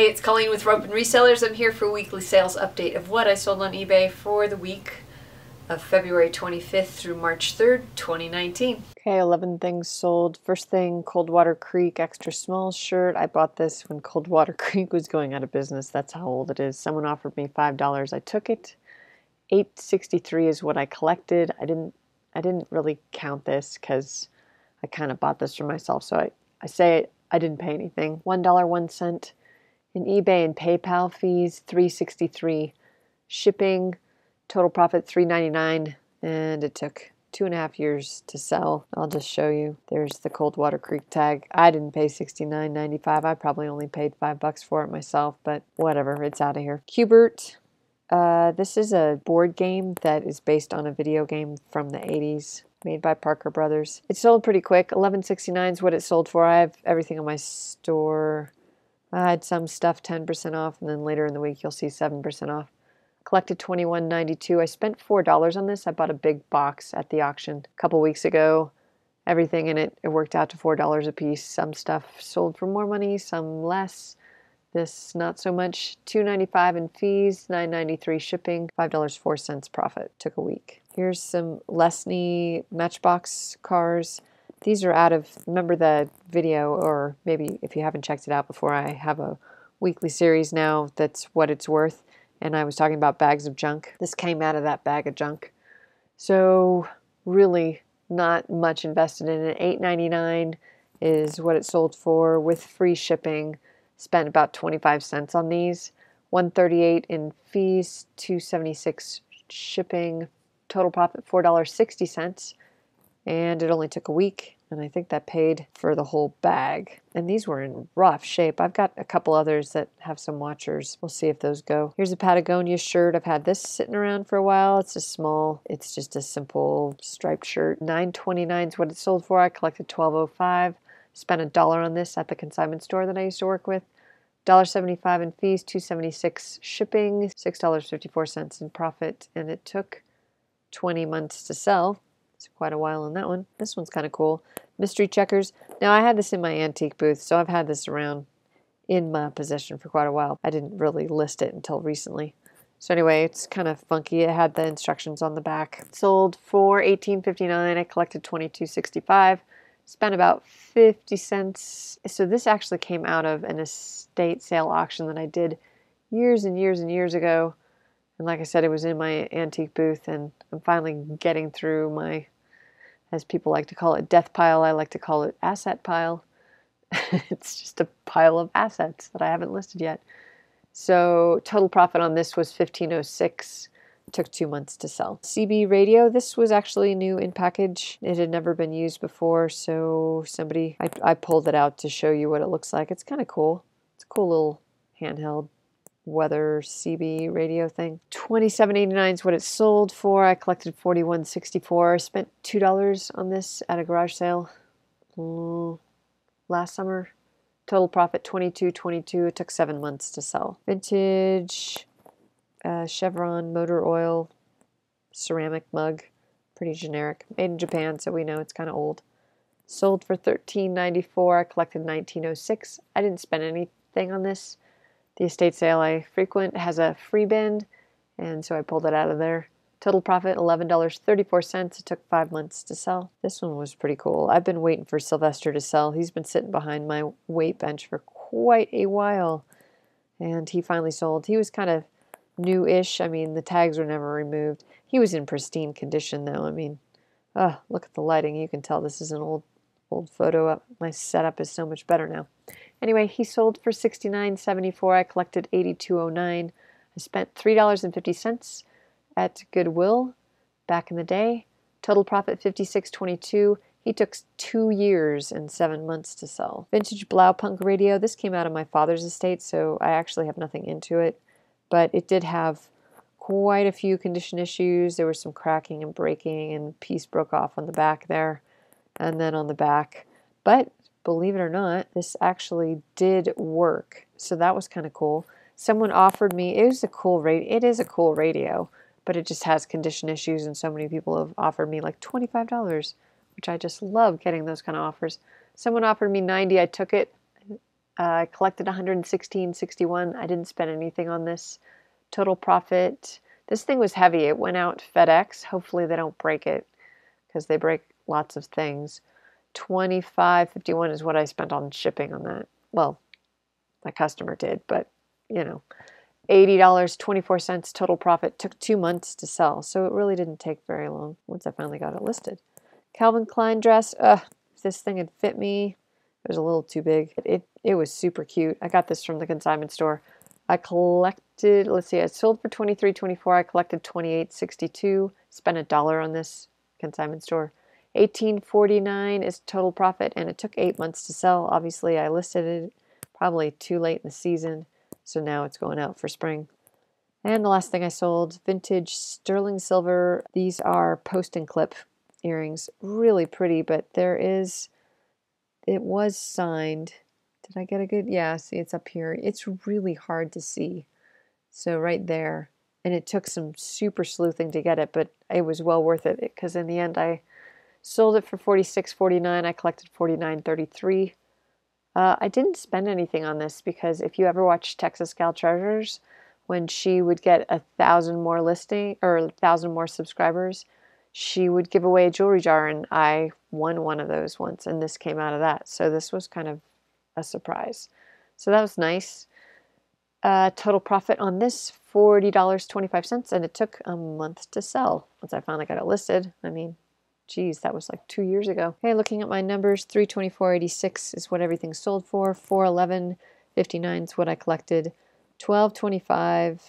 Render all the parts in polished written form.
Hey, it's Colleen with Rope and Resellers. I'm here for a weekly sales update of what I sold on eBay for the week of February 25th through March 3rd, 2019. Okay, 11 things sold. First thing, Coldwater Creek extra small shirt. I bought this when Coldwater Creek was going out of business. That's how old it is. Someone offered me $5. I took it. $8.63 is what I collected. I didn't really count this because I kind of bought this for myself. So I say I didn't pay anything. $1.01 in eBay and PayPal fees, $3.63. Shipping, total profit $3.99, and it took 2.5 years to sell. I'll just show you. There's the Coldwater Creek tag. I didn't pay $69.95. I probably only paid $5 for it myself, but whatever, it's out of here. Qbert. This is a board game that is based on a video game from the 80s, made by Parker Brothers. It sold pretty quick. $11.69 is what it sold for. I have everything on my store. I had some stuff 10% off, and then later in the week you'll see 7% off. Collected $21.92. I spent $4 on this. I bought a big box at the auction a couple weeks ago. Everything in it worked out to $4 a piece. Some stuff sold for more money, some less. This not so much. $2.95 in fees, $9.93 shipping, $5.04 profit. Took a week. Here's some Lesney Matchbox cars. These are out of, remember the video, or maybe if you haven't checked it out before, I have a weekly series now that's what it's worth. And I was talking about bags of junk. This came out of that bag of junk. So really not much invested in it. $8.99 is what it sold for with free shipping. Spent about 25 cents on these. $1.38 in fees, $2.76 shipping. Total profit $4.60. And it only took a week, and I think that paid for the whole bag. And these were in rough shape. I've got a couple others that have some watchers. We'll see if those go. Here's a Patagonia shirt. I've had this sitting around for a while. It's it's just a simple striped shirt. $9.29 is what it sold for. I collected $12.05. Spent $1 on this at the consignment store that I used to work with. $1.75 in fees, $2.76 shipping, $6.54 in profit, and it took 20 months to sell. It's quite a while on that one. This one's kind of cool. Mystery checkers. Now, I had this in my antique booth, so I've had this around in my possession for quite a while. I didn't really list it until recently. So anyway, it's kind of funky. It had the instructions on the back. Sold for $18.59. I collected $22.65. Spent about 50 cents. So this actually came out of an estate sale auction that I did years and years and years ago. And like I said, it was in my antique booth, and I'm finally getting through my, as people like to call it, death pile. I like to call it asset pile. It's just a pile of assets that I haven't listed yet. So total profit on this was $15.06. Took 2 months to sell. CB radio. This was actually new in package. It had never been used before, so I pulled it out to show you what it looks like. It's kind of cool. It's a cool little handheld weather CB radio thing. $27.89 is what it sold for. I collected $41.64. Spent $2 on this at a garage sale last summer. Total profit $22.22. It took 7 months to sell. Vintage Chevron motor oil ceramic mug. Pretty generic. Made in Japan, so we know it's kind of old. Sold for $13.94. I collected $19.06. I didn't spend anything on this. The estate sale I frequent has a free bin, and so I pulled it out of there. Total profit $11.34. It took 5 months to sell. This one was pretty cool. I've been waiting for Sylvester to sell. He's been sitting behind my weight bench for quite a while, and he finally sold. He was kind of new-ish. I mean, the tags were never removed. He was in pristine condition, though. I mean, oh, look at the lighting. You can tell this is an old photo. My setup is so much better now. Anyway, he sold for $69.74. I collected $82.09. I spent $3.50 at Goodwill back in the day. Total profit $56.22. He took 2 years and 7 months to sell. Vintage Blaupunk radio. This came out of my father's estate, so I actually have nothing into it. But it did have quite a few condition issues. There was some cracking and breaking, and a piece broke off on the back there and then on the back. But believe it or not, this actually did work. So that was kind of cool. Someone offered me, it is a cool radio, but it just has condition issues, and so many people have offered me like $25, which I just love getting those kind of offers. Someone offered me $90. I took it. I collected 116.61. I didn't spend anything on this. Total profit. This thing was heavy. It went out FedEx. Hopefully they don't break it because they break lots of things. 25.51 is what I spent on shipping on that. Well, my customer did, but you know, $80.24 total profit. Took 2 months to sell, so it really didn't take very long once I finally got it listed. Calvin Klein dress. If this thing had fit me, it was a little too big. It was super cute. I got this from the consignment store. I collected, let's see, I sold for $23.24. I collected $28.62. Spent $1 on this consignment store. $18.49 is total profit, and it took 8 months to sell. Obviously, I listed it probably too late in the season, so now it's going out for spring. And the last thing I sold, vintage sterling silver. These are post and clip earrings. Really pretty, but it was signed. Did I get a good? Yeah, see, it's up here. It's really hard to see. So right there. And it took some super sleuthing to get it, but it was well worth it because in the end I sold it for $46.49. I collected $49.33. I didn't spend anything on this because if you ever watch Texas Gal Treasures, when she would get 1,000 more listing or 1,000 more subscribers, she would give away a jewelry jar, and I won one of those once, and this came out of that. So this was kind of a surprise. So that was nice. Total profit on this, $40.25, and it took a month to sell once I finally got it listed. I mean, geez, that was like 2 years ago. Okay, looking at my numbers, $324.86 is what everything sold for. $411.59 is what I collected. $12.25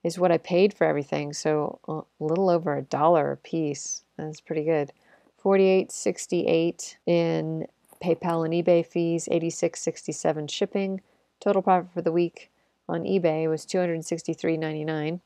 is what I paid for everything, so a little over $1 a piece. That's pretty good. $48.68 in PayPal and eBay fees, $86.67 shipping. Total profit for the week on eBay was $263.99.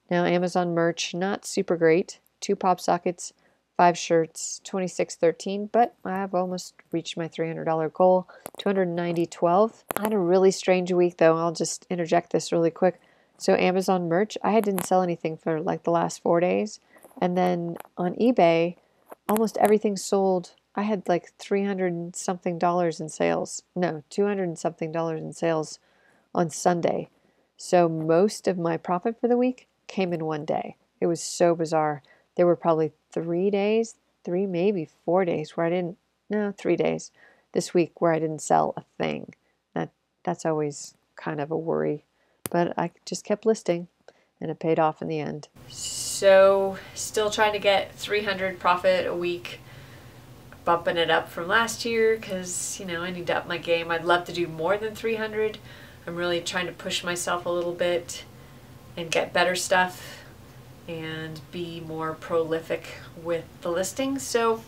Now Amazon merch, not super great. 2 pop sockets, 5 shirts, $26.13, but I've almost reached my $300 goal, $290.12. I had a really strange week though. I'll just interject this really quick. So Amazon merch, I didn't sell anything for like the last 4 days. And then on eBay, almost everything sold. I had like $300 and something in sales. No, $200 and something in sales on Sunday. So most of my profit for the week came in one day. It was so bizarre. There were probably 3 days, maybe 4 days where I didn't, no, 3 days this week where I didn't sell a thing. That's always kind of a worry. But I just kept listing, and it paid off in the end. So still trying to get 300 profit a week, bumping it up from last year because, you know, I need to up my game. I'd love to do more than 300. I'm really trying to push myself a little bit and get better stuff and be more prolific with the listings. So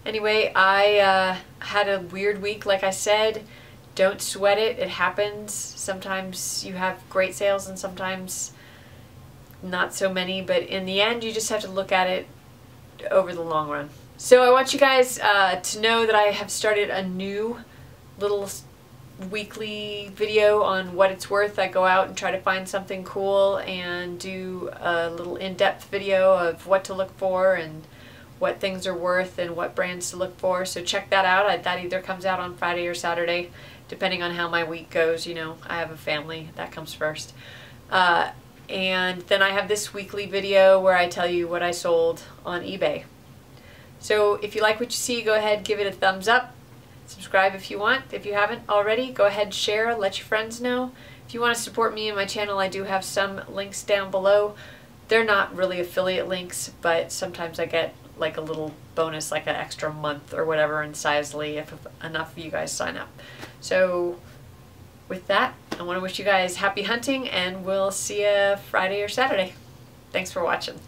anyway, I had a weird week, like I said. Don't sweat it. It happens. Sometimes you have great sales and sometimes not so many, but in the end you just have to look at it over the long run. So I want you guys to know that I have started a new little weekly video on what it's worth. I go out and try to find something cool and do a little in-depth video of what to look for and what things are worth and what brands to look for. So check that out. That either comes out on Friday or Saturday, depending on how my week goes. You know, I have a family. That comes first. And then I have this weekly video where I tell you what I sold on eBay. So if you like what you see, go ahead, give it a thumbs up. Subscribe if you want. If you haven't already, go ahead, share, let your friends know. If you want to support me and my channel, I do have some links down below. They're not really affiliate links, but sometimes I get like a little bonus, like an extra month or whatever in Sizely if enough of you guys sign up. So with that, I want to wish you guys happy hunting, and we'll see you Friday or Saturday. Thanks for watching.